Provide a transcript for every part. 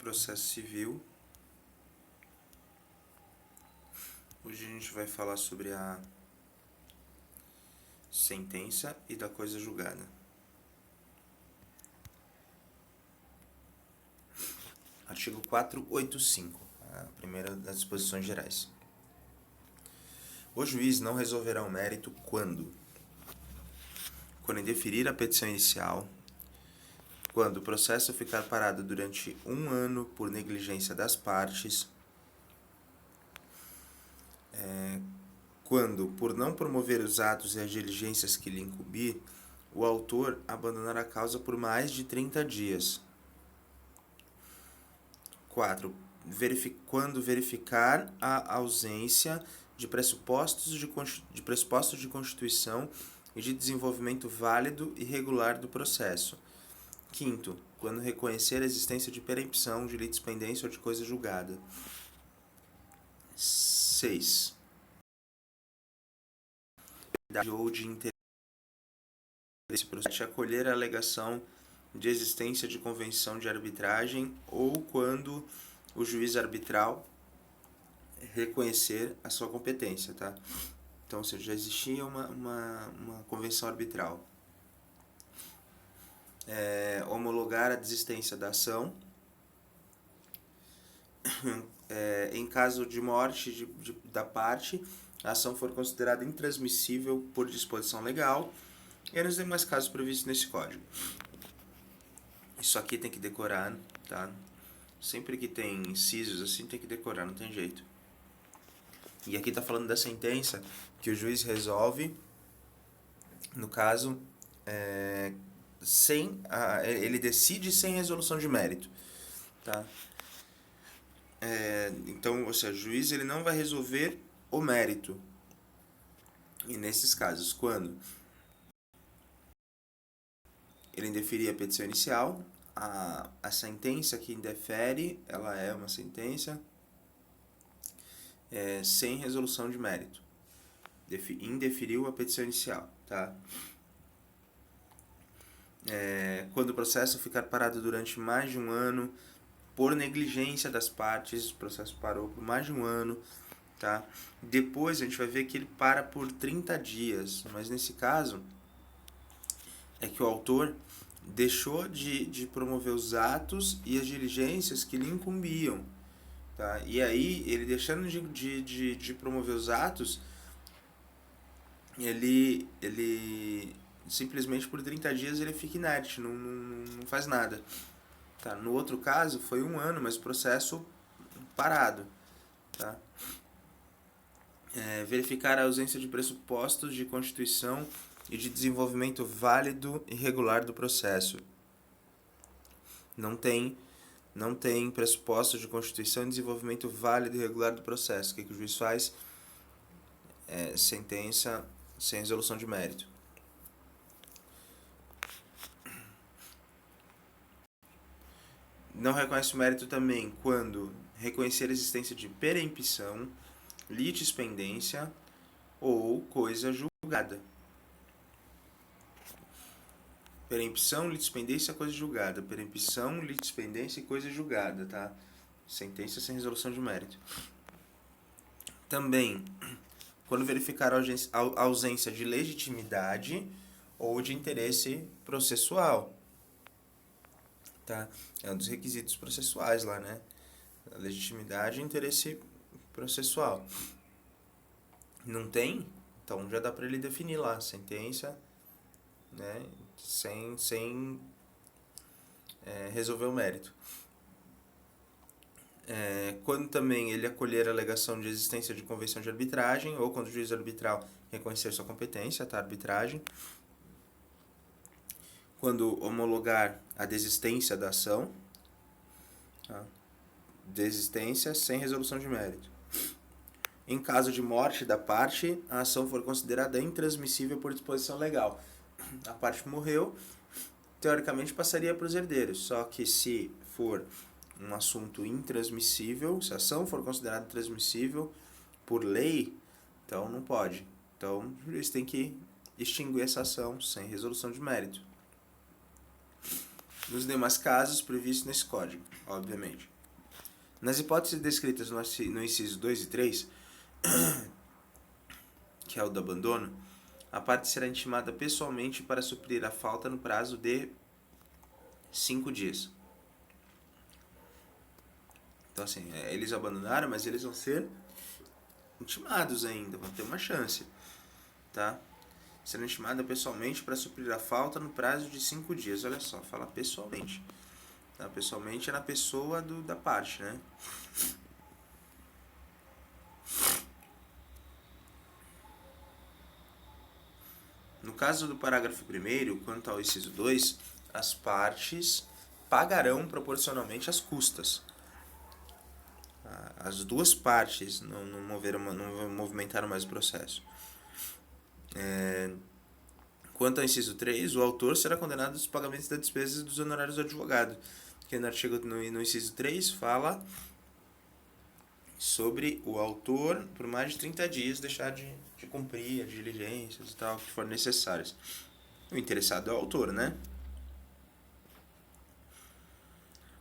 processo civil. Hoje a gente vai falar sobre a sentença e da coisa julgada. Artigo 485, a primeira das disposições gerais. O juiz não resolverá o mérito quando indeferir a petição inicial, quando o processo ficar parado durante 1 ano por negligência das partes, quando, por não promover os atos e as diligências que lhe incumbir, o autor abandonar a causa por mais de 30 dias. 4. Quando verificar a ausência de pressupostos de constituição e de desenvolvimento válido e regular do processo. 5. Quando reconhecer a existência de perempção, de litispendência ou de coisa julgada. 6. Ou de interesse processo, acolher a alegação de existência de convenção de arbitragem ou quando o juiz arbitral reconhecer a sua competência, tá? Então, ou seja, já existia uma convenção arbitral. Homologar a desistência da ação. Em caso de morte da parte, a ação for considerada intransmissível por disposição legal e nos demais casos previstos nesse código. Isso aqui tem que decorar, tá? Sempre que tem incisos assim, tem que decorar, não tem jeito. E aqui está falando da sentença que o juiz resolve, no caso, ele decide sem resolução de mérito, tá? Então, ou seja, o juiz ele não vai resolver o mérito. E nesses casos, quando ele indeferir a petição inicial, a sentença que indefere, ela é uma sentença sem resolução de mérito. Indeferiu a petição inicial, tá? Quando o processo ficar parado durante mais de 1 ano, por negligência das partes, o processo parou por mais de 1 ano, tá? Depois a gente vai ver que ele para por 30 dias, mas nesse caso é que o autor deixou de promover os atos e as diligências que lhe incumbiam, tá? E aí, ele deixando de promover os atos, ele simplesmente por 30 dias ele fica inerte, não faz nada. Tá? No outro caso, foi 1 ano, mas o processo parado. Tá? Verificar a ausência de pressupostos de constituição e de desenvolvimento válido e regular do processo. Não tem pressupostos de constituição e desenvolvimento válido e regular do processo. O que o juiz faz? Sentença sem resolução de mérito. Não reconhece o mérito também quando reconhecer a existência de perempção, litispendência ou coisa julgada. Perempção, litispendência, coisa julgada. Perempção, litispendência e coisa julgada, tá? Sentença sem resolução de mérito. Também, quando verificar a ausência de legitimidade ou de interesse processual, tá? É um dos requisitos processuais lá, né? A legitimidade e interesse processual. Não tem? Então já dá para ele definir lá, sentença, né? Sem resolver o mérito. Quando também ele acolher a alegação de existência de convenção de arbitragem ou quando o juiz arbitral reconhecer sua competência, tá? Arbitragem. Quando homologar a desistência da ação, tá? Desistência sem resolução de mérito. Em caso de morte da parte, a ação for considerada intransmissível por disposição legal. A parte morreu, teoricamente passaria para os herdeiros, só que se for um assunto intransmissível, se a ação for considerada intransmissível por lei, então não pode. Então, o juiz tem que extinguir essa ação sem resolução de mérito. Nos demais casos previstos nesse código, obviamente. Nas hipóteses descritas no inciso 2 e 3, que é o do abandono, a parte será intimada pessoalmente para suprir a falta no prazo de 5 dias. Então, assim, eles abandonaram, mas eles vão ser intimados ainda, vão ter uma chance, tá? Será intimada pessoalmente para suprir a falta no prazo de 5 dias. Olha só, fala pessoalmente. Tá? Pessoalmente é na pessoa da parte, né? No caso do parágrafo 1º, quanto ao inciso 2, as partes pagarão proporcionalmente as custas. As duas partes não movimentaram mais o processo. Quanto ao inciso 3, o autor será condenado aos pagamentos das despesas dos honorários do advogado, que no inciso 3 fala sobre o autor, por mais de 30 dias, deixar de cumprir as diligências e tal, que forem necessárias. O interessado é o autor, né?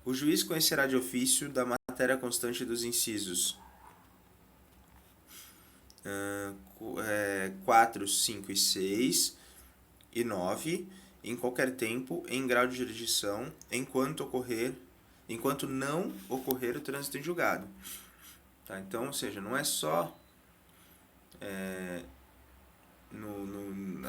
O juiz conhecerá de ofício da matéria constante dos incisos 4, 5 e 6 e 9, em qualquer tempo, em grau de jurisdição, enquanto não ocorrer o trânsito em julgado. Tá? Então, ou seja, não é só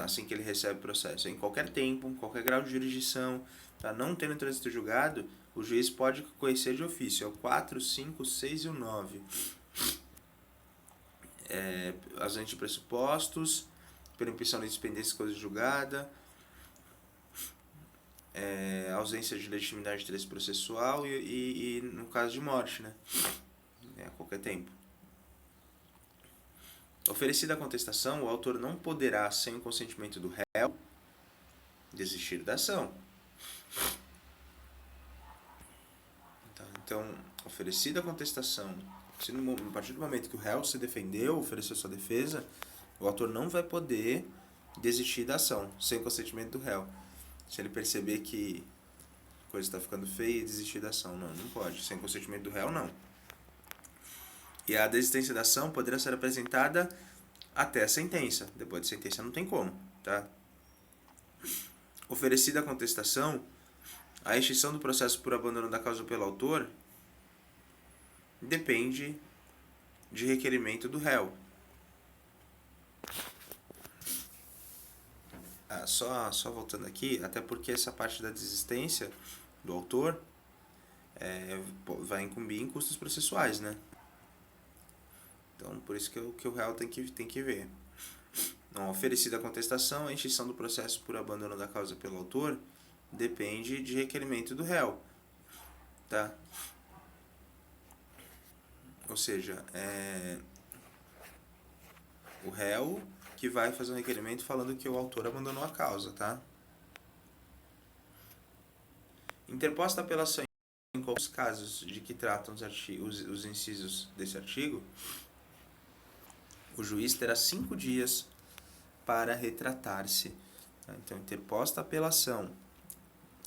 assim que ele recebe o processo, é em qualquer tempo, em qualquer grau de jurisdição, tá? Não tendo trânsito julgado, o juiz pode conhecer de ofício, é o 4, 5, 6 e o 9. Ausente de pressupostos, pela impressão de despendência de coisa julgada, ausência de legitimidade de interesse processual e no caso de morte, né? A qualquer tempo. Oferecida a contestação, o autor não poderá, sem o consentimento do réu, desistir da ação. Então, oferecida a contestação, a partir do momento que o réu se defendeu, ofereceu sua defesa, o autor não vai poder desistir da ação, sem consentimento do réu. Se ele perceber que a coisa está ficando feia e desistir da ação, não pode. Sem consentimento do réu, não. E a desistência da ação poderá ser apresentada até a sentença. Depois da sentença não tem como, tá? Oferecida a contestação, a extinção do processo por abandono da causa pelo autor depende de requerimento do réu. Só voltando aqui, até porque essa parte da desistência do autor vai incumbir em custos processuais, né? Então, por isso que o réu tem que ver. Não, oferecida a contestação, a extinção do processo por abandono da causa pelo autor depende de requerimento do réu, tá? Ou seja, o réu que vai fazer um requerimento falando que o autor abandonou a causa, tá? Interposta apelação em quais casos de que tratam os incisos desse artigo, o juiz terá 5 dias para retratar-se. Tá? Então, interposta a apelação,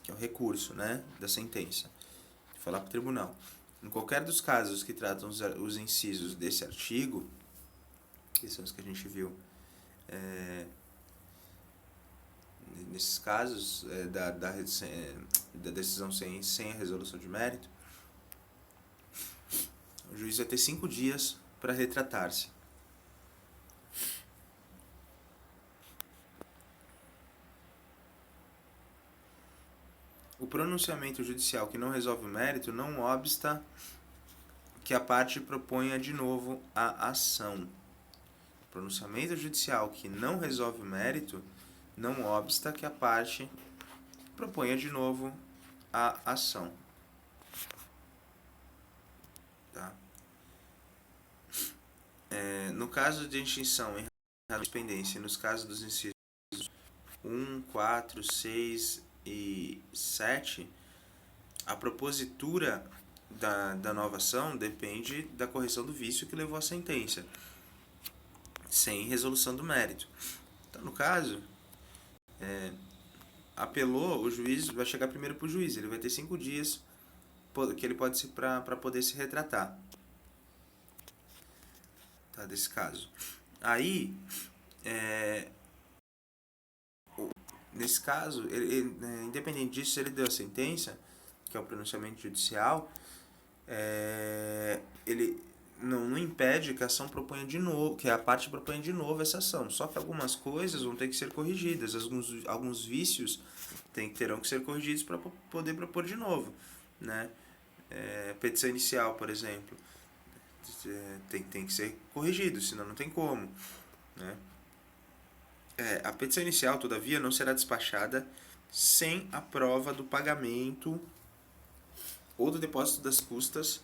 que é o recurso, né, da sentença, falar para o tribunal. Em qualquer dos casos que tratam os incisos desse artigo, que são os que a gente viu, nesses casos da decisão sem a resolução de mérito, o juiz vai ter 5 dias para retratar-se. O pronunciamento judicial que não resolve o mérito não obsta que a parte proponha de novo a ação. O pronunciamento judicial que não resolve o mérito não obsta que a parte proponha de novo a ação. Tá? No caso de extinção em razão de pendência, nos casos dos incisos 1, 4, 6 e 7, a propositura da nova ação depende da correção do vício que levou à sentença, sem resolução do mérito. Então, no caso, apelou, o juiz vai chegar primeiro para o juiz, ele vai ter 5 dias para poder se retratar, tá, desse caso. Aí, nesse caso, independente disso, ele deu a sentença, que é o pronunciamento judicial, ele não impede que a ação proponha de novo, que a parte proponha de novo essa ação. Só que algumas coisas vão ter que ser corrigidas, alguns vícios terão que ser corrigidos para poder propor de novo, né? Petição inicial, por exemplo, tem que ser corrigido, senão não tem como, né? A petição inicial, todavia, não será despachada sem a prova do pagamento ou do depósito das custas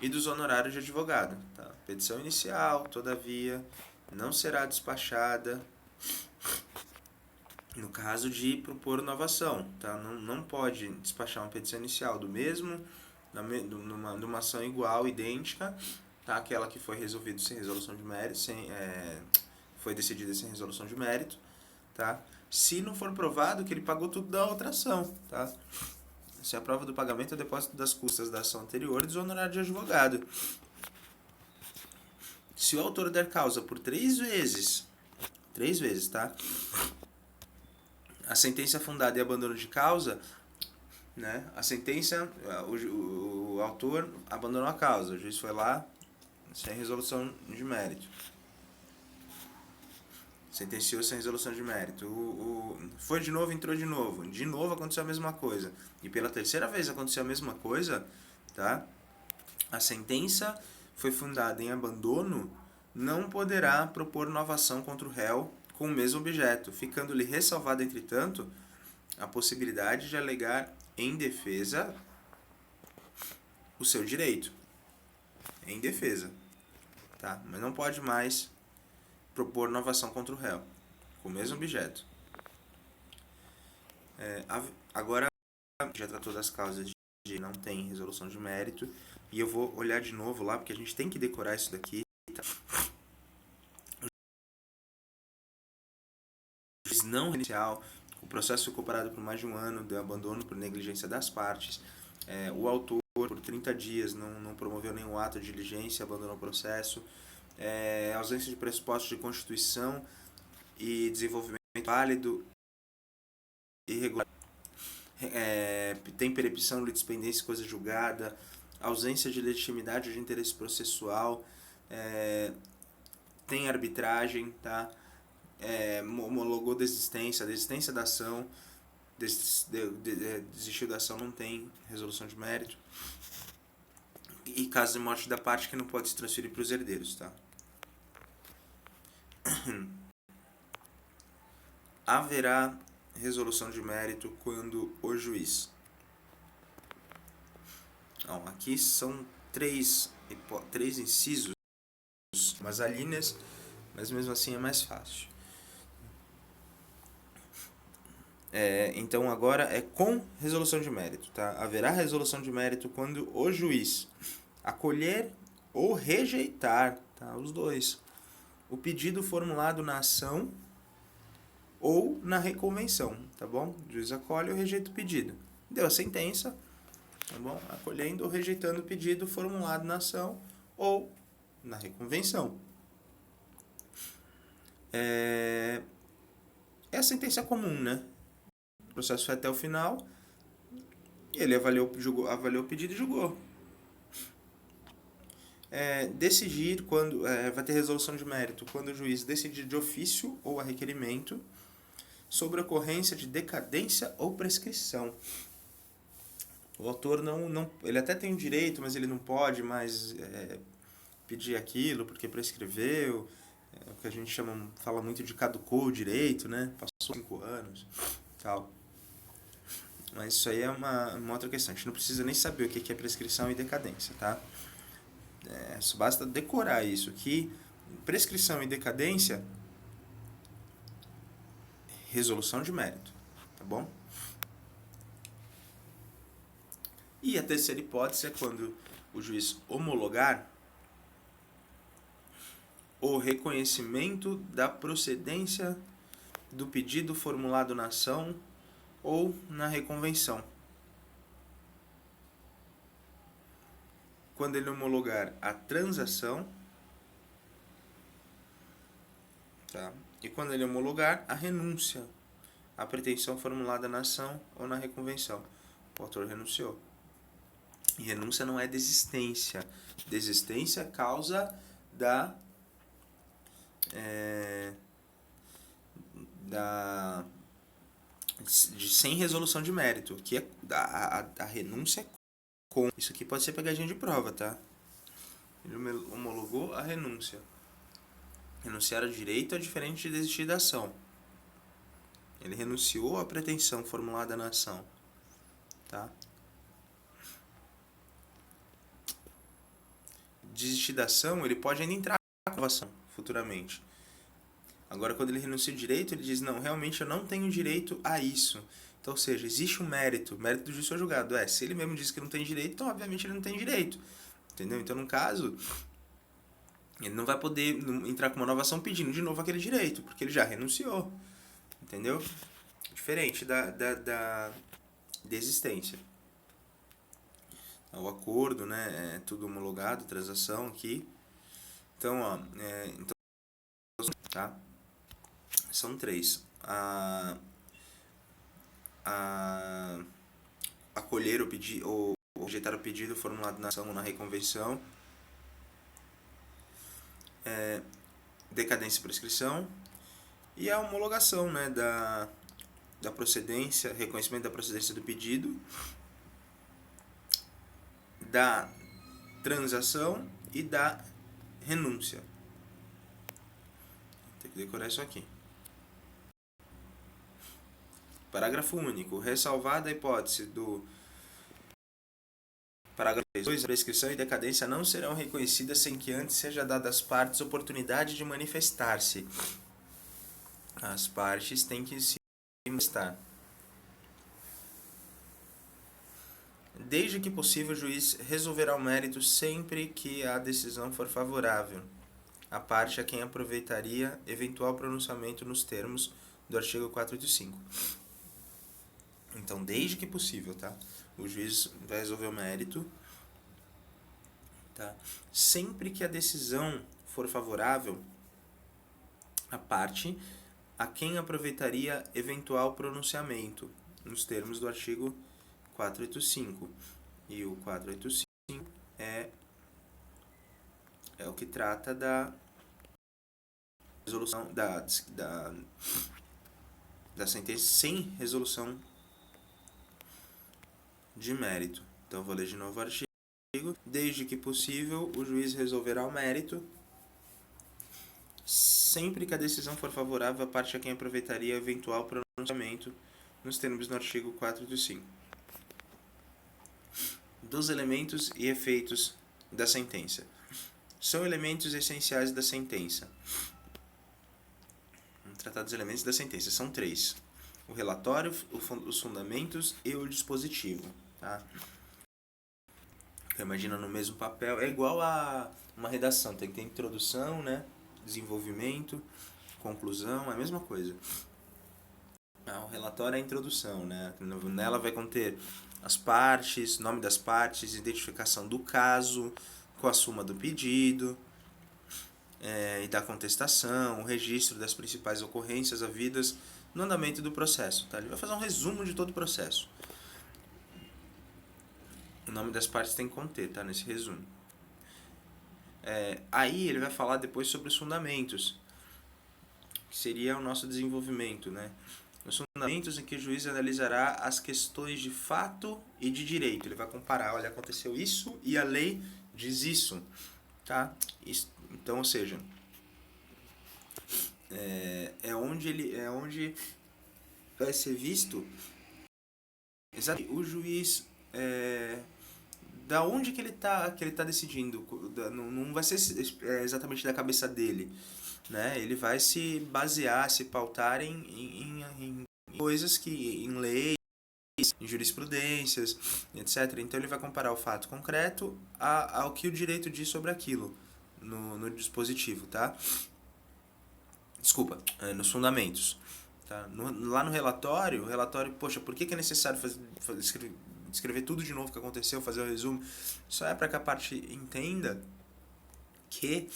e dos honorários de advogado. Tá? Petição inicial, todavia, não será despachada no caso de propor novação. Tá? Não pode despachar uma petição inicial numa ação igual, idêntica, tá? Aquela que foi resolvida sem resolução de mérito, foi decidida sem resolução de mérito, tá? Se não for provado que ele pagou tudo da outra ação, tá? Se a prova do pagamento é o depósito das custas da ação anterior e dos honorários de advogado. Se o autor der causa por 3 vezes, tá? A sentença fundada e abandono de causa, né? A sentença, o autor abandonou a causa, o juiz foi lá sem resolução de mérito. Sentenciou sem resolução de mérito. Foi de novo, entrou de novo. De novo aconteceu a mesma coisa. E pela terceira vez aconteceu a mesma coisa, tá? A sentença foi fundada em abandono, não poderá propor nova ação contra o réu com o mesmo objeto, ficando-lhe ressalvada, entretanto, a possibilidade de alegar em defesa o seu direito. Em defesa. Tá? Mas não pode mais propor nova ação contra o réu, com o mesmo objeto. Agora, já tratou das causas de não tem resolução de mérito, e eu vou olhar de novo lá, porque a gente tem que decorar isso daqui. Tá? Não inicial, o processo foi comparado por mais de um ano de abandono por negligência das partes. O autor, por 30 dias, não promoveu nenhum ato de diligência, abandonou o processo. Ausência de pressupostos de constituição e desenvolvimento válido, irregular, tem percepção, litispendência, coisa julgada, ausência de legitimidade ou de interesse processual, tem arbitragem, tá? Homologou desistência, a desistência da ação, desistiu da ação, não tem resolução de mérito, e caso de morte da parte que não pode se transferir para os herdeiros, tá? Haverá resolução de mérito quando o juiz... Não, aqui são três incisos, umas alíneas, mas mesmo assim é mais fácil. Então agora é com resolução de mérito, tá? Haverá resolução de mérito quando o juiz acolher ou rejeitar, tá? Os dois, o pedido formulado na ação ou na reconvenção, tá bom? O juiz acolhe ou rejeita o pedido. Deu a sentença, tá bom? Acolhendo ou rejeitando o pedido formulado na ação ou na reconvenção. É a sentença comum, né? O processo foi até o final, ele avaliou o pedido e julgou. Decidir quando vai ter resolução de mérito quando o juiz decidir de ofício ou a requerimento sobre a ocorrência de decadência ou prescrição. O autor ele até tem o direito, mas ele não pode mais pedir aquilo porque prescreveu. O que a gente fala muito de caducou o direito, né? Passou 5 anos, tal. Mas isso aí é uma outra questão. A gente não precisa nem saber o que é prescrição e decadência, tá? Só basta decorar isso, que prescrição e decadência, resolução de mérito, tá bom? E a terceira hipótese é quando o juiz homologar o reconhecimento da procedência do pedido formulado na ação ou na reconvenção. quando ele homologar a transação, tá? E quando ele homologar a renúncia à pretensão formulada na ação ou na reconvenção. O autor renunciou. E renúncia não é desistência. Desistência é causa de sem resolução de mérito, que é a renúncia com. Isso aqui pode ser pegadinha de prova, tá? Ele homologou a renúncia. Renunciar ao direito é diferente de desistir da ação. Ele renunciou à pretensão formulada na ação, tá? Desistir da ação, ele pode ainda entrar com a ação futuramente. Agora, quando ele renuncia ao direito, ele diz, não, realmente eu não tenho direito a isso. Então, ou seja, existe um mérito, o mérito do juiz ou julgado. Se ele mesmo diz que não tem direito, então obviamente ele não tem direito. Entendeu? Então, no caso, ele não vai poder entrar com uma nova ação pedindo de novo aquele direito, porque ele já renunciou. Entendeu? Diferente da desistência. O acordo, né? É tudo homologado, transação aqui. Então, ó, tá? São 3. Acolher o pedido ou rejeitar o pedido formulado na ação ou na reconvenção. Decadência e prescrição. E a homologação, né, da procedência, reconhecimento da procedência do pedido, da transação e da renúncia. Tem que decorar isso aqui. Parágrafo único. Ressalvada a hipótese do parágrafo 2, a prescrição e decadência não serão reconhecidas sem que antes seja dada às partes oportunidade de manifestar-se. As partes têm que se manifestar. Desde que possível, o juiz resolverá o mérito sempre que a decisão for favorável à parte a quem aproveitaria eventual pronunciamento nos termos do artigo 485. Então, desde que possível, tá? O juiz vai resolver o mérito, tá? Sempre que a decisão for favorável à parte a quem aproveitaria eventual pronunciamento nos termos do artigo 485. E o 485 é o que trata da resolução da sentença sem resolução de mérito. Então, vou ler de novo o artigo. Desde que possível, o juiz resolverá o mérito sempre que a decisão for favorável à parte a quem aproveitaria eventual pronunciamento nos termos do artigo 485. Dos elementos e efeitos da sentença. São elementos essenciais da sentença. Vamos tratar dos elementos da sentença. São 3. O relatório, os fundamentos e o dispositivo. Tá? Imagina no mesmo papel. É igual a uma redação. Tem que ter introdução, né? Desenvolvimento, conclusão. É a mesma coisa. O relatório é a introdução, né? Nela vai conter as partes, nome das partes, identificação do caso, com a suma do pedido e da contestação, o registro das principais ocorrências havidas no andamento do processo. Tá? Ele vai fazer um resumo de todo o processo. O nome das partes tem que conter, tá? Nesse resumo. Aí ele vai falar depois sobre os fundamentos, que seria o nosso desenvolvimento, né? Os fundamentos em que o juiz analisará as questões de fato e de direito. Ele vai comparar, olha, aconteceu isso e a lei diz isso, tá? Então, ou seja, é onde vai ser visto exatamente o juiz da onde que ele tá decidindo. Não vai ser exatamente da cabeça dele, né? Ele vai se basear, se pautar em coisas que em leis, em jurisprudências, etc. Então ele vai comparar o fato concreto ao que o direito diz sobre aquilo no dispositivo, tá? Desculpa, nos fundamentos. Tá? Lá no relatório, poxa, por que é necessário descrever tudo de novo que aconteceu, fazer o resumo. Só é para que a parte entenda que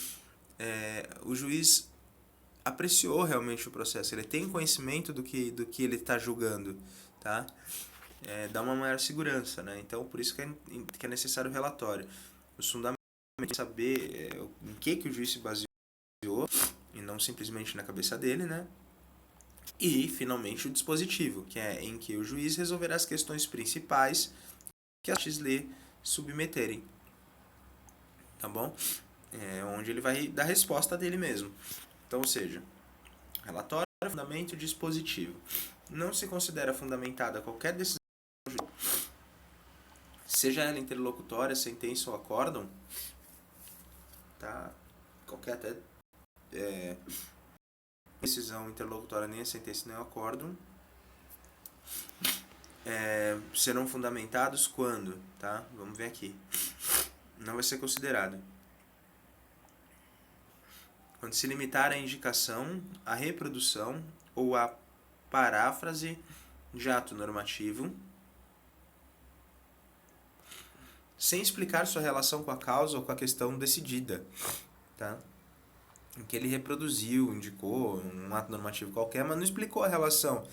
o juiz apreciou realmente o processo, ele tem conhecimento do que ele está julgando, tá? Dá uma maior segurança, né? Então, por isso que é necessário o relatório. Os fundamentos de saber em que o juiz se baseou, e não simplesmente na cabeça dele, né? E, finalmente, o dispositivo, que é em que o juiz resolverá as questões principais que as partes lhe submeterem, tá bom? Onde ele vai dar a resposta dele mesmo. Então, ou seja, relatório, fundamento e dispositivo. Não se considera fundamentada qualquer decisão, seja ela interlocutória, sentença ou acórdão, tá? Qualquer até decisão interlocutória, nem a sentença nem o acórdão, serão fundamentados quando, tá? Vamos ver aqui. Não vai ser considerado quando se limitar à indicação, à reprodução ou à paráfrase de ato normativo, sem explicar sua relação com a causa ou com a questão decidida, tá? Em que ele reproduziu, indicou um ato normativo qualquer, mas não explicou a relação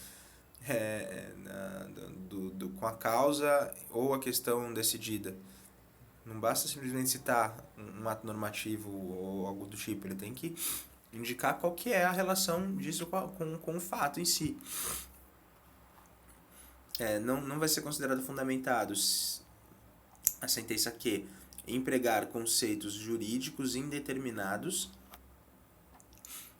com a causa ou a questão decidida. Não basta simplesmente citar um ato normativo ou algo do tipo, ele tem que indicar qual que é a relação disso com o fato em si. Não vai ser considerado fundamentado a sentença que empregar conceitos jurídicos indeterminados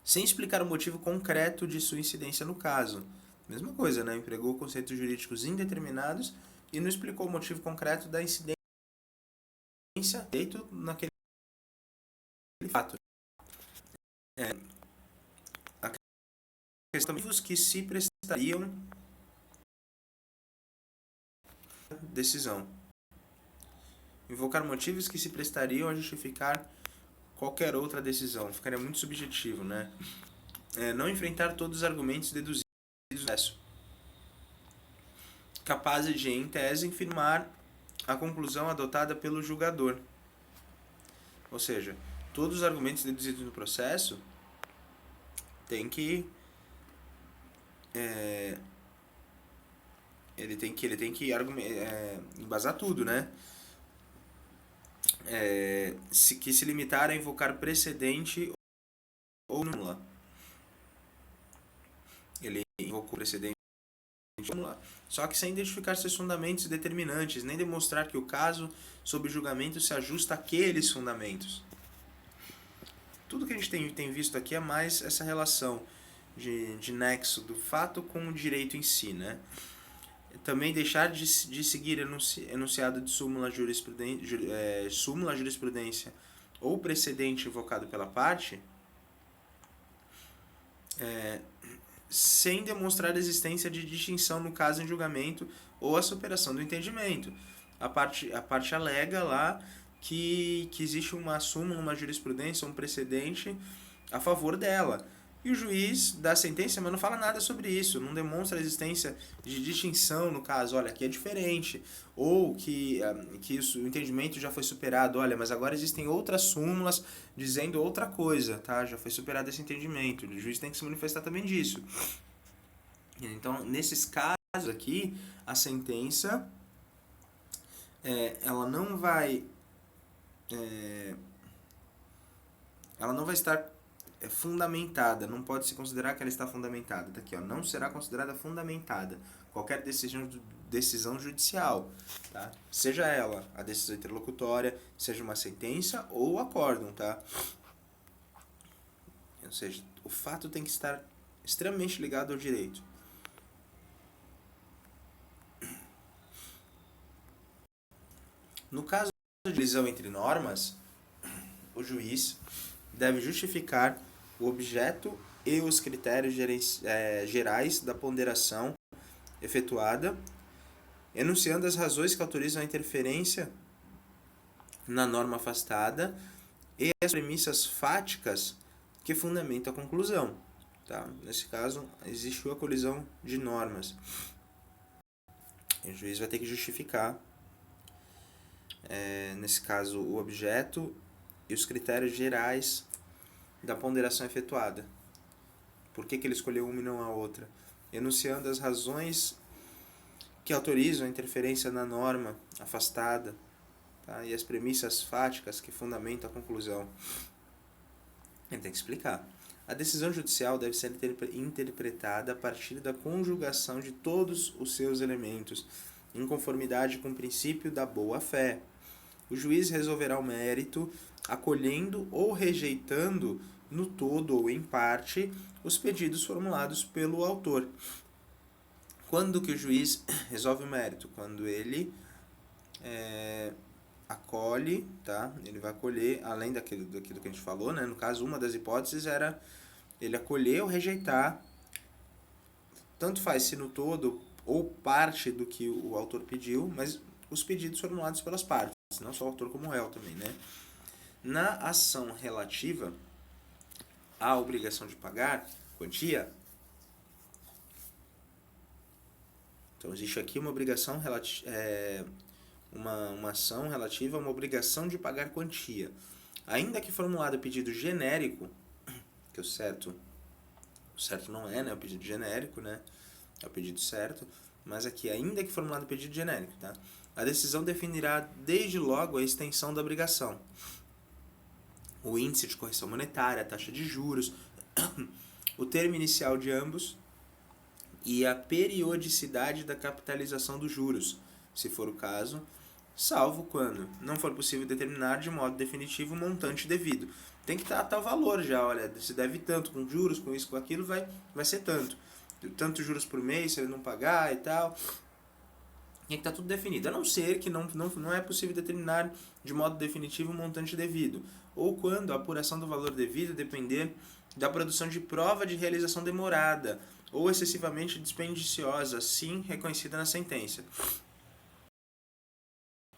sem explicar o motivo concreto de sua incidência no caso. Mesma coisa, né? Empregou conceitos jurídicos indeterminados e não explicou o motivo concreto da incidência feito naquele fato. A questão dos que se prestariam decisão. Invocar motivos que se prestariam a justificar qualquer outra decisão. Ficaria muito subjetivo, né? Não enfrentar todos os argumentos deduzidos do processo. Capazes de, em tese, infirmar a conclusão adotada pelo julgador. Ou seja, todos os argumentos deduzidos no processo tem que ele tem que embasar tudo, né? Que se limitar a invocar precedente ou nula. Ele invocou precedente ou nula, só que sem identificar seus fundamentos determinantes, nem demonstrar que o caso sob julgamento se ajusta àqueles fundamentos. Tudo que a gente tem visto aqui é mais essa relação de nexo do fato com o direito em si, né? Também deixar de seguir enunciado de súmula jurisprudência ou precedente invocado pela parte, sem demonstrar a existência de distinção no caso em julgamento ou a superação do entendimento. A parte alega lá que existe uma súmula, uma jurisprudência, um precedente a favor dela. E o juiz dá a sentença, mas não fala nada sobre isso, não demonstra a existência de distinção no caso, olha, aqui é diferente, ou que o entendimento já foi superado, olha, mas agora existem outras súmulas dizendo outra coisa, tá? Já foi superado esse entendimento, o juiz tem que se manifestar também disso. Então, nesses casos aqui, a sentença, ela não vai estar fundamentada, não pode se considerar que ela está fundamentada. Tá aqui, ó, não será considerada fundamentada qualquer decisão judicial, tá? Seja ela a decisão interlocutória, seja uma sentença ou acórdão, tá? Ou seja, o fato tem que estar extremamente ligado ao direito. No caso de divisão entre normas, o juiz deve justificar o objeto e os critérios gerais da ponderação efetuada, enunciando as razões que autorizam a interferência na norma afastada e as premissas fáticas que fundamentam a conclusão. Tá? Nesse caso, existiu a colisão de normas. E o juiz vai ter que justificar, nesse caso, o objeto e os critérios gerais da ponderação efetuada. Por que ele escolheu uma e não a outra? Enunciando as razões que autorizam a interferência na norma afastada, tá? E as premissas fáticas que fundamentam a conclusão. Ele tem que explicar. A decisão judicial deve ser interpretada a partir da conjugação de todos os seus elementos, em conformidade com o princípio da boa-fé. O juiz resolverá o mérito, acolhendo ou rejeitando, no todo ou em parte, os pedidos formulados pelo autor. Quando que o juiz resolve o mérito? Quando ele acolhe, tá? Ele vai acolher, além daquilo que a gente falou, né? No caso, uma das hipóteses era ele acolher ou rejeitar, tanto faz se no todo ou parte do que o autor pediu, mas os pedidos formulados pelas partes, não só o autor como o réu também, né? Na ação relativa à obrigação de pagar quantia, então existe aqui uma obrigação uma ação relativa a uma obrigação de pagar quantia. Ainda que formulado pedido genérico, que o certo não é, né, o pedido genérico, né, é o pedido certo, mas aqui, ainda que formulado pedido genérico, tá, a decisão definirá desde logo a extensão da obrigação, o índice de correção monetária, a taxa de juros, o termo inicial de ambos e a periodicidade da capitalização dos juros, se for o caso, salvo quando não for possível determinar de modo definitivo o montante devido. Tem que estar tal valor já, olha, se deve tanto com juros, com isso, com aquilo, vai ser tanto. Tanto juros por mês, se ele não pagar e tal. Tem que estar tudo definido, a não ser que não é possível determinar de modo definitivo o montante devido, ou quando a apuração do valor devido depender da produção de prova de realização demorada ou excessivamente dispendiciosa, assim reconhecida na sentença.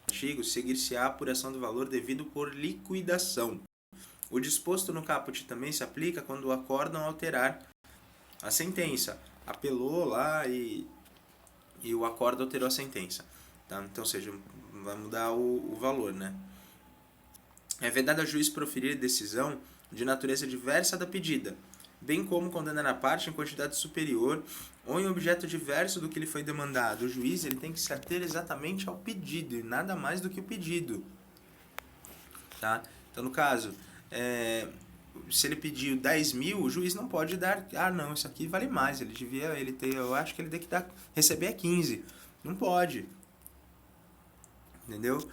Artigo, seguir-se-á a apuração do valor devido por liquidação. O disposto no caput também se aplica quando o acórdão alterar a sentença. Apelou lá e o acórdão alterou a sentença. Tá? Então, ou seja, vai mudar o valor, né? É vedado ao juiz proferir decisão de natureza diversa da pedida, bem como condenar a parte em quantidade superior ou em objeto diverso do que lhe foi demandado. O juiz ele tem que se ater exatamente ao pedido e nada mais do que o pedido. Tá? Então, no caso, se ele pediu 10 mil, o juiz não pode dar, não, isso aqui vale mais, eu acho que ele tem que receber 15. Não pode. Entendeu?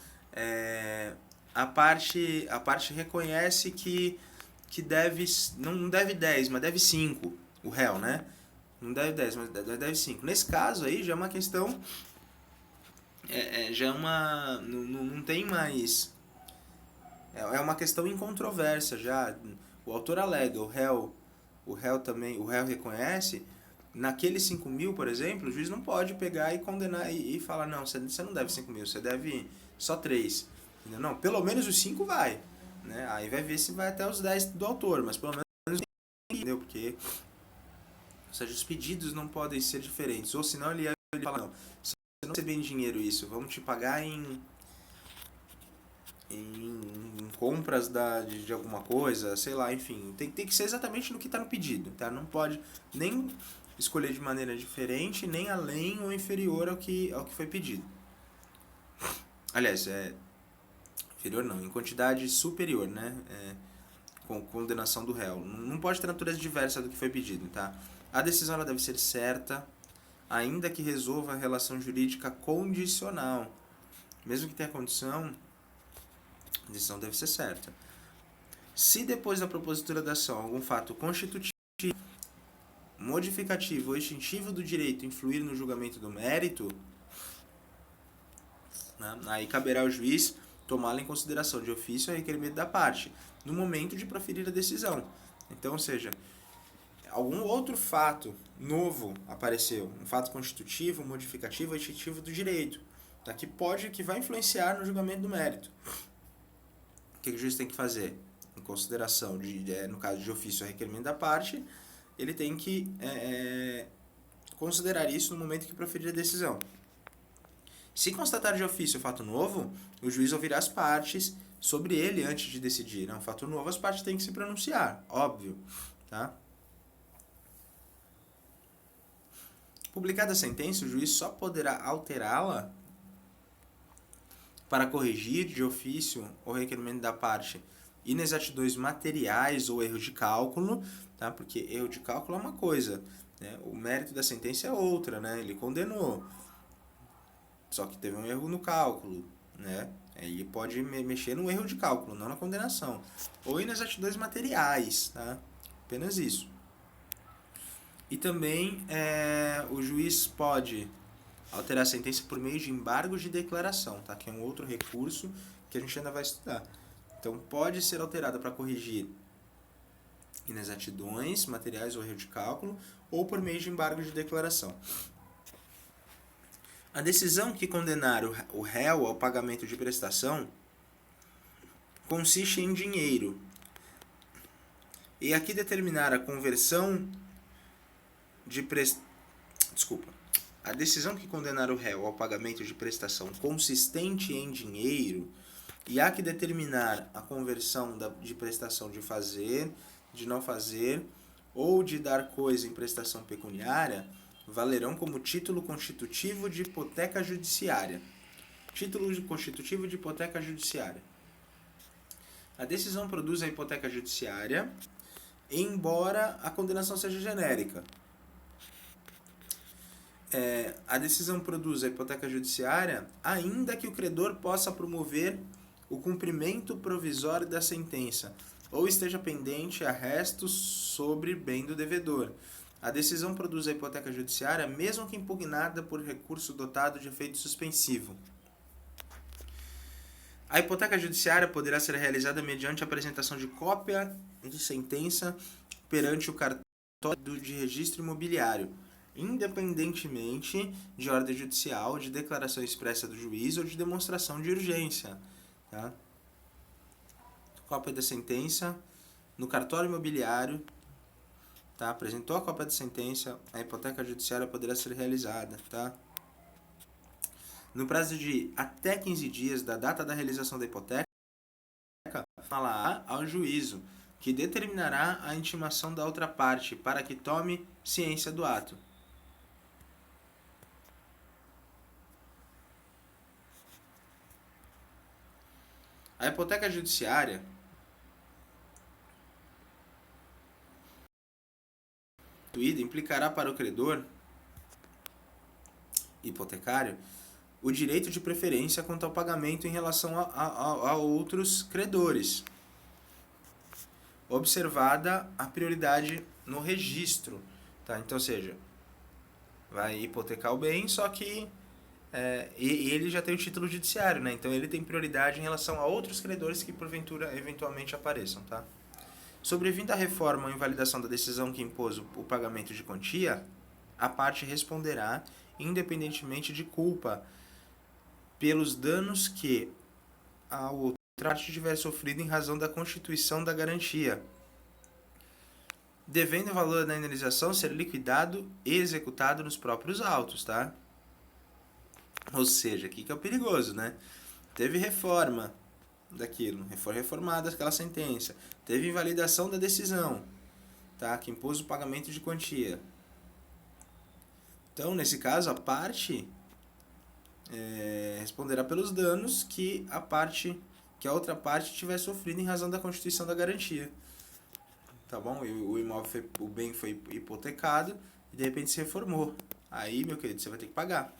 A parte reconhece que deve, não deve 10, mas deve 5, o réu, né? Não deve 10, mas deve 5. Nesse caso aí já é uma questão, já é uma, não tem mais, é uma questão incontrovérsia já. O autor alega, o réu reconhece, naqueles 5 mil, por exemplo, o juiz não pode pegar e condenar e falar, não, você não deve 5 mil, você deve só 3. Entendeu? Não, pelo menos os 5 vai. Né? Aí vai ver se vai até os 10 do autor, mas pelo menos entendeu? Porque, ou seja, os pedidos não podem ser diferentes. Ou senão ele fala, não, se você não receber em dinheiro isso, vamos te pagar em compras de alguma coisa, sei lá, enfim. Tem que ser exatamente no que está no pedido, tá? Não pode nem escolher de maneira diferente, nem além ou inferior ao que foi pedido. Aliás, inferior não, em quantidade superior, né? Com condenação do réu. Não pode ter natureza diversa do que foi pedido, tá? A decisão ela deve ser certa, ainda que resolva a relação jurídica condicional. Mesmo que tenha condição, a decisão deve ser certa. Se depois da propositura da ação algum fato constitutivo, modificativo ou extintivo do direito influir no julgamento do mérito, né, aí caberá ao juiz tomá-la em consideração de ofício a requerimento da parte, no momento de proferir a decisão. Então, ou seja, algum outro fato novo apareceu, um fato constitutivo, modificativo ou extintivo do direito, tá, que vai influenciar no julgamento do mérito. O que o juiz tem que fazer? Em consideração, no caso de ofício a requerimento da parte, ele tem que considerar isso no momento que proferir a decisão. Se constatar de ofício o fato novo, o juiz ouvirá as partes sobre ele antes de decidir. É um fato novo, as partes têm que se pronunciar, óbvio. Tá? Publicada a sentença, o juiz só poderá alterá-la para corrigir de ofício o requerimento da parte inexatidões materiais ou erro de cálculo, tá? Porque erro de cálculo é uma coisa, né? O mérito da sentença é outra, né? Ele condenou, só que teve um erro no cálculo, né? Aí pode mexer no erro de cálculo, não na condenação. Ou inexatidões materiais, tá? Apenas isso. E também o juiz pode alterar a sentença por meio de embargo de declaração, tá? Que é um outro recurso que a gente ainda vai estudar. Então, pode ser alterada para corrigir inexatidões materiais ou erro de cálculo, ou por meio de embargo de declaração. A decisão que condenar o réu ao pagamento de prestação consiste em dinheiro. E aqui determinar a conversão de A decisão que condenar o réu ao pagamento de prestação consistente em dinheiro, e há que determinar a conversão de prestação de fazer, de não fazer, ou de dar coisa em prestação pecuniária, valerão como título constitutivo de hipoteca judiciária. Título constitutivo de hipoteca judiciária. A decisão produz a hipoteca judiciária, embora a condenação seja genérica. A decisão produz a hipoteca judiciária, ainda que o credor possa promover o cumprimento provisório da sentença, ou esteja pendente arrestos sobre bem do devedor. A decisão produz a hipoteca judiciária, mesmo que impugnada por recurso dotado de efeito suspensivo. A hipoteca judiciária poderá ser realizada mediante a apresentação de cópia de sentença perante o cartório de registro imobiliário, independentemente de ordem judicial, de declaração expressa do juiz ou de demonstração de urgência. Tá? Cópia da sentença no cartório imobiliário, tá? Apresentou a cópia da sentença, a hipoteca judiciária poderá ser realizada, tá? No prazo de até 15 dias da data da realização da hipoteca, falará ao juízo, que determinará a intimação da outra parte para que tome ciência do ato. A hipoteca judiciária implicará para o credor hipotecário o direito de preferência quanto ao pagamento em relação a outros credores, observada a prioridade no registro. Tá? Então, ou seja, vai hipotecar o bem, só que ele já tem o título judiciário, né? Então ele tem prioridade em relação a outros credores que porventura eventualmente apareçam. Tá? Sobrevindo a reforma ou invalidação da decisão que impôs o pagamento de quantia, a parte responderá, independentemente de culpa, pelos danos que a outra parte tiver sofrido em razão da constituição da garantia, devendo o valor da indenização ser liquidado e executado nos próprios autos, tá? Ou seja, aqui que é o perigoso, né? Teve reforma daquilo, foi reformada aquela sentença, teve invalidação da decisão, tá? Que impôs o pagamento de quantia. Então, nesse caso, a parte responderá pelos danos que a outra parte tiver sofrido em razão da constituição da garantia. Tá bom? O bem foi hipotecado e de repente se reformou. Aí, meu querido, você vai ter que pagar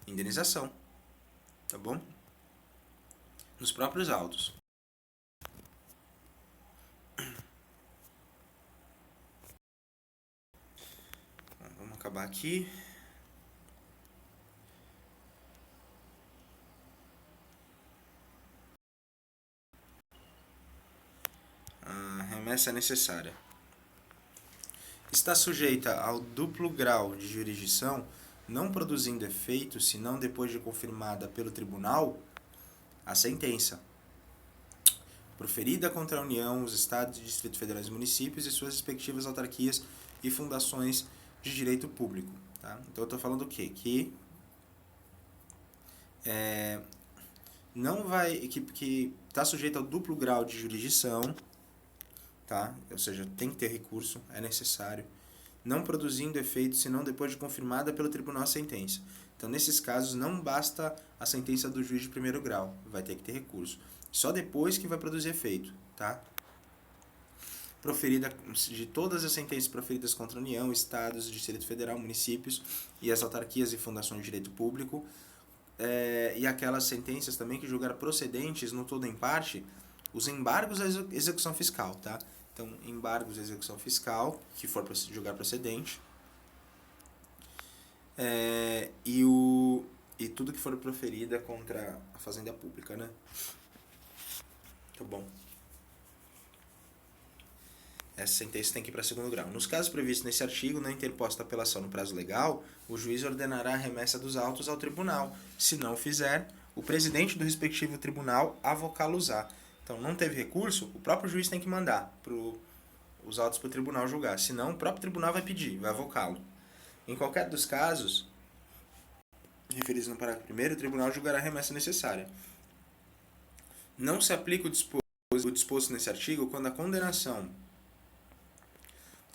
indenização. Tá bom? Nos próprios autos. Vamos acabar aqui. A remessa necessária. Está sujeita ao duplo grau de jurisdição, não produzindo efeito, senão depois de confirmada pelo tribunal, a sentença proferida contra a União, os Estados, Distrito Federais e municípios e suas respectivas autarquias e fundações de direito público. Tá? Então eu estou falando o quê? Que não vai, que está sujeito ao duplo grau de jurisdição, tá? Ou seja, tem que ter recurso, é necessário, não produzindo efeito senão depois de confirmada pelo tribunal a sentença. Então, nesses casos, não basta a sentença do juiz de primeiro grau, vai ter que ter recurso. Só depois que vai produzir efeito, tá? Proferida de todas as sentenças proferidas contra a União, Estados, Distrito Federal, municípios e as autarquias e fundações de direito público, e aquelas sentenças também que julgaram procedentes, no todo ou em parte, os embargos à execução fiscal, tá? Então, embargos à execução fiscal, que for julgar procedente, e tudo que for proferida contra a fazenda pública, né? Tá bom. Essa sentença tem que ir para segundo grau. Nos casos previstos nesse artigo, não interposta apelação no prazo legal, o juiz ordenará a remessa dos autos ao tribunal. Se não fizer, o presidente do respectivo tribunal avocá-los-á. Então, não teve recurso, o próprio juiz tem que mandar os autos para o tribunal julgar. Senão, o próprio tribunal vai pedir, vai avocá-lo. Em qualquer dos casos, referidos no parágrafo 1º, o tribunal julgará a remessa necessária. Não se aplica o disposto nesse artigo quando a condenação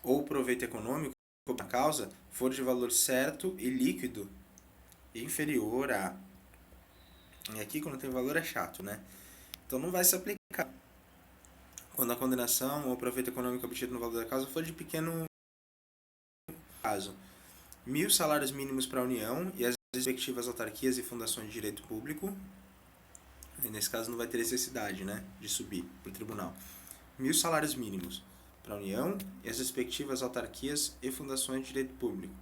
ou proveito econômico da causa for de valor certo e líquido inferior a... E aqui, quando tem valor, é chato, né? Então, não vai se aplicar quando a condenação ou proveito econômico obtido no valor da causa for de pequeno caso. 1.000 salários mínimos para a União e as respectivas autarquias e fundações de direito público. E nesse caso, não vai ter necessidade, né, de subir para o tribunal. 1.000 salários mínimos para a União e as respectivas autarquias e fundações de direito público.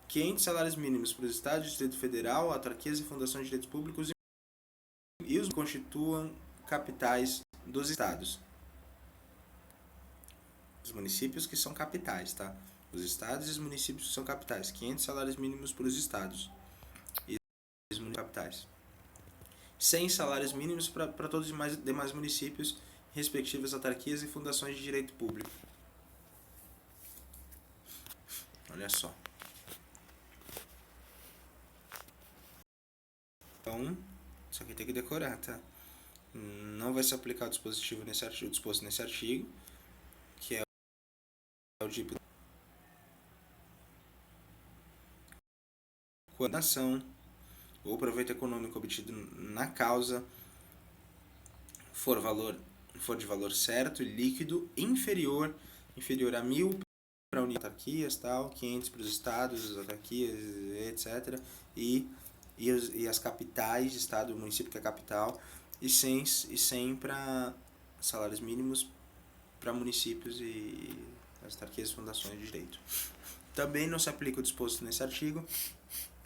500 salários mínimos para os Estados, Distrito Federal, autarquias e fundações de direitos públicos e os constituam capitais dos estados. Os municípios que são capitais, tá? Os estados e os municípios que são capitais. 500 salários mínimos para os estados e os municípios capitais. 100 salários mínimos para todos os demais municípios, respectivas autarquias e fundações de direito público. Olha só. Então, isso aqui tem que decorar, tá? Não vai se aplicar o disposto nesse artigo, que é o de quando a ação ou proveito econômico obtido na causa for de valor certo e líquido inferior a 1.000 para unir autarquias, tal, 500 para os estados, as autarquias, etc. E as capitais, estado, município que é capital, e 100 para salários mínimos para municípios e as autarquias e fundações de direito. Também não se aplica o disposto nesse artigo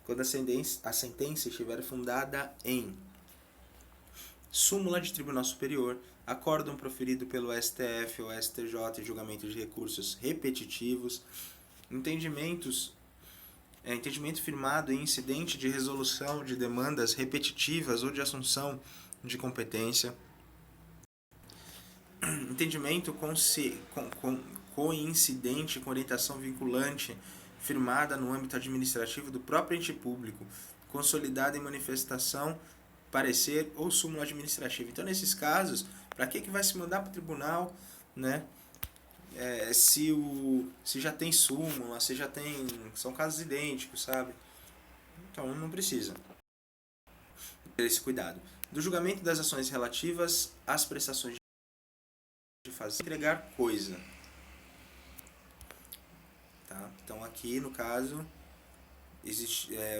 quando a sentença estiver fundada em súmula de Tribunal Superior, acórdão proferido pelo STF ou STJ em julgamento de recursos repetitivos, entendimento firmado em incidente de resolução de demandas repetitivas ou de assunção de competência, entendimento coincidente com orientação vinculante firmada no âmbito administrativo do próprio ente público, consolidada em manifestação, parecer ou súmula administrativa. Então, nesses casos, para que vai se mandar para o tribunal, né? Se já tem súmula, se já tem... São casos idênticos, sabe? Então, não precisa ter esse cuidado. Do julgamento das ações relativas às prestações de fazer entregar coisa. Tá? Então, aqui, no caso,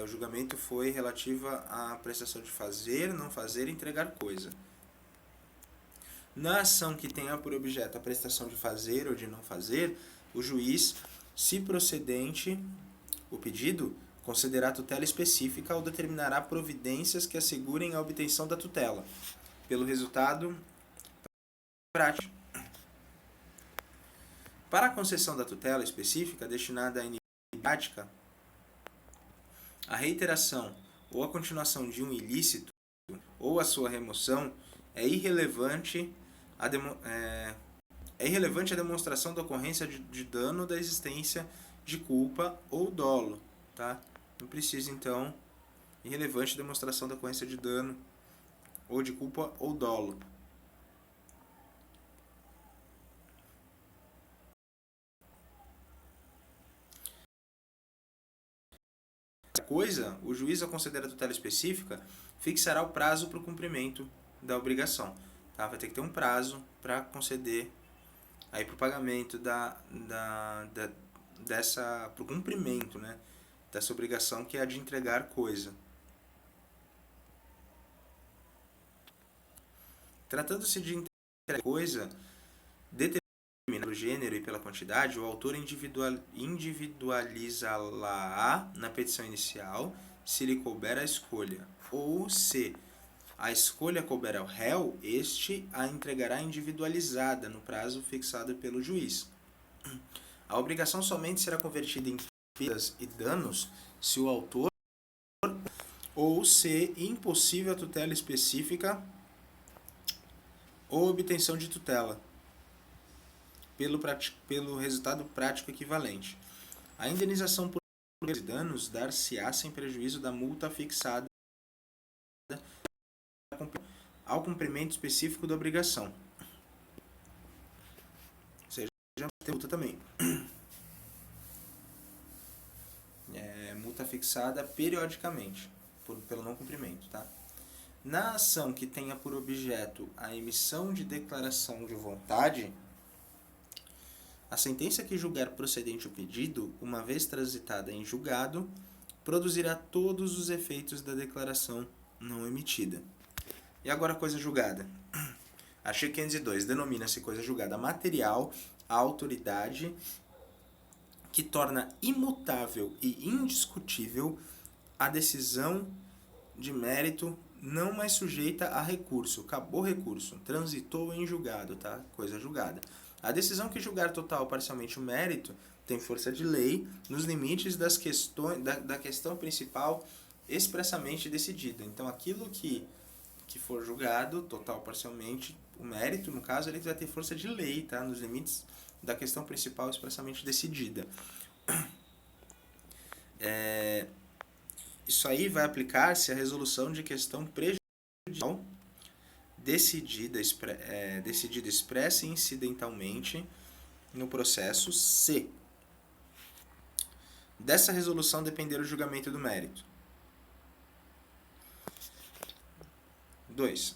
o julgamento foi relativo à prestação de fazer, não fazer e entregar coisa. Na ação que tenha por objeto a prestação de fazer ou de não fazer, o juiz, se procedente o pedido, concederá tutela específica ou determinará providências que assegurem a obtenção da tutela, pelo resultado prático. Para a concessão da tutela específica destinada à prática, a reiteração ou a continuação de um ilícito ou a sua remoção é irrelevante a demonstração da ocorrência de dano da existência de culpa ou dolo, tá? Não precisa, então, irrelevante demonstração da ocorrência de dano, ou de culpa ou dolo. Coisa, o juiz, ao considerar a tutela específica, fixará o prazo para o cumprimento da obrigação. Tá? Vai ter que ter um prazo para conceder aí para o pagamento para o cumprimento, né, dessa obrigação, que é a de entregar coisa. Tratando-se de entregar coisa, determinado pelo gênero e pela quantidade, o autor individualizá-la na petição inicial, se lhe couber a escolha, ou se a escolha couber ao réu, este a entregará individualizada no prazo fixado pelo juiz. A obrigação somente será convertida em perdas e danos se o autor ou se impossível a tutela específica ou obtenção de tutela pelo resultado prático equivalente. A indenização por perdas e danos dar-se-á sem prejuízo da multa fixada ao cumprimento específico da obrigação. Ou seja, tem multa também. Multa fixada periodicamente pelo não cumprimento. Tá? Na ação que tenha por objeto a emissão de declaração de vontade, a sentença que julgar procedente o pedido, uma vez transitada em julgado, produzirá todos os efeitos da declaração não emitida. E agora a coisa julgada. Artigo 502. Denomina-se coisa julgada material a autoridade que torna imutável e indiscutível a decisão de mérito não mais sujeita a recurso. Acabou recurso. Transitou em julgado, tá? Coisa julgada. A decisão que julgar total ou parcialmente o mérito tem força de lei nos limites das questões, da questão principal expressamente decidida. Então, aquilo que for julgado, total ou parcialmente, o mérito, no caso, ele vai ter força de lei, tá? Nos limites da questão principal expressamente decidida. Isso aí vai aplicar-se à resolução de questão prejudicial decidida expressa e incidentalmente no processo se dessa resolução depender o julgamento do mérito. 2.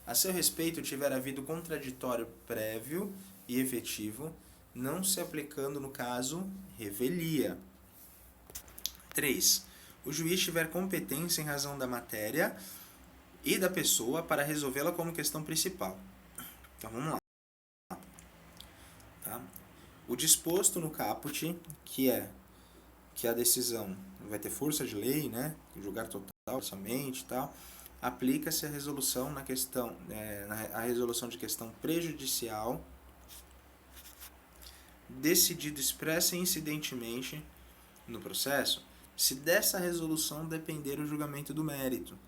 A seu respeito tiver havido contraditório prévio e efetivo, não se aplicando no caso revelia. 3. O juiz tiver competência em razão da matéria e da pessoa para resolvê-la como questão principal. Então vamos lá. Tá? O disposto no caput, que a decisão vai ter força de lei, né? Julgar total, somente e tal, aplica-se a resolução na questão, a resolução de questão prejudicial, decidido expressa e incidentemente no processo, se dessa resolução depender o julgamento do mérito.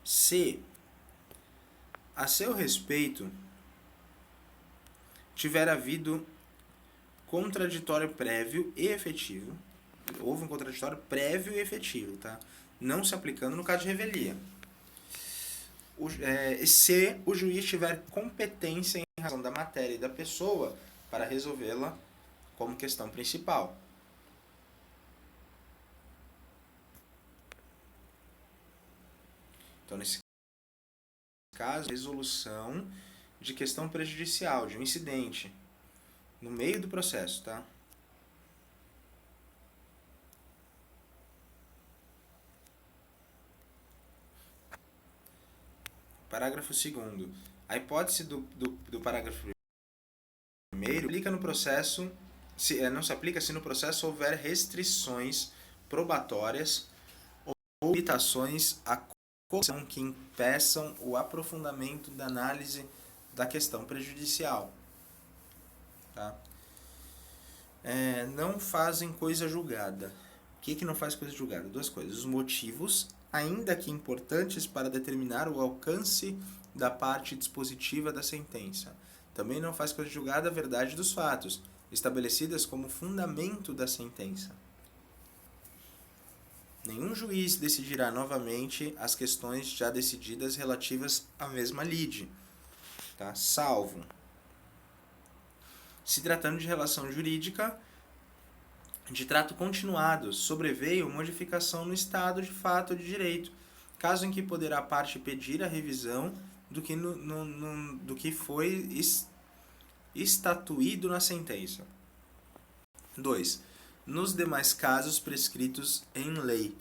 Se a seu respeito tiver havido contraditório prévio e efetivo, houve um contraditório prévio e efetivo, tá? Não se aplicando no caso de revelia. Se o juiz tiver competência em razão da matéria e da pessoa para resolvê-la como questão principal. Então, nesse caso, resolução de questão prejudicial, de um incidente, no meio do processo, tá? Parágrafo 2º. A hipótese do parágrafo 1º aplica no processo, não se aplica se no processo houver restrições probatórias ou limitações à correção que impeçam o aprofundamento da análise da questão prejudicial. Tá? Não fazem coisa julgada. O que não faz coisa julgada? Duas coisas. Os motivos, ainda que importantes para determinar o alcance da parte dispositiva da sentença. Também não faz coisa julgada a verdade dos fatos, estabelecidas como fundamento da sentença. Nenhum juiz decidirá novamente as questões já decididas relativas à mesma lide, tá? Salvo se tratando de relação jurídica de trato continuado, sobreveio modificação no estado de fato de direito, caso em que poderá a parte pedir a revisão do que foi estatuído na sentença. 2. Nos demais casos prescritos em lei.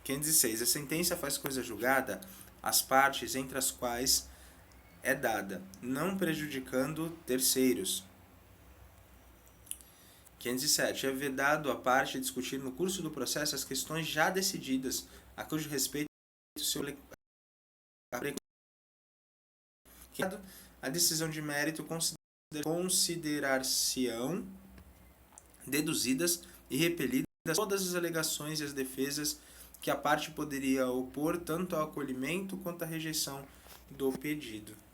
(506) A sentença faz coisa julgada às partes entre as quais é dada, não prejudicando terceiros. 507. É vedado à parte discutir no curso do processo as questões já decididas, a cujo respeito a decisão de mérito considerar-se-ão deduzidas e repelidas todas as alegações e as defesas que a parte poderia opor tanto ao acolhimento quanto à rejeição do pedido.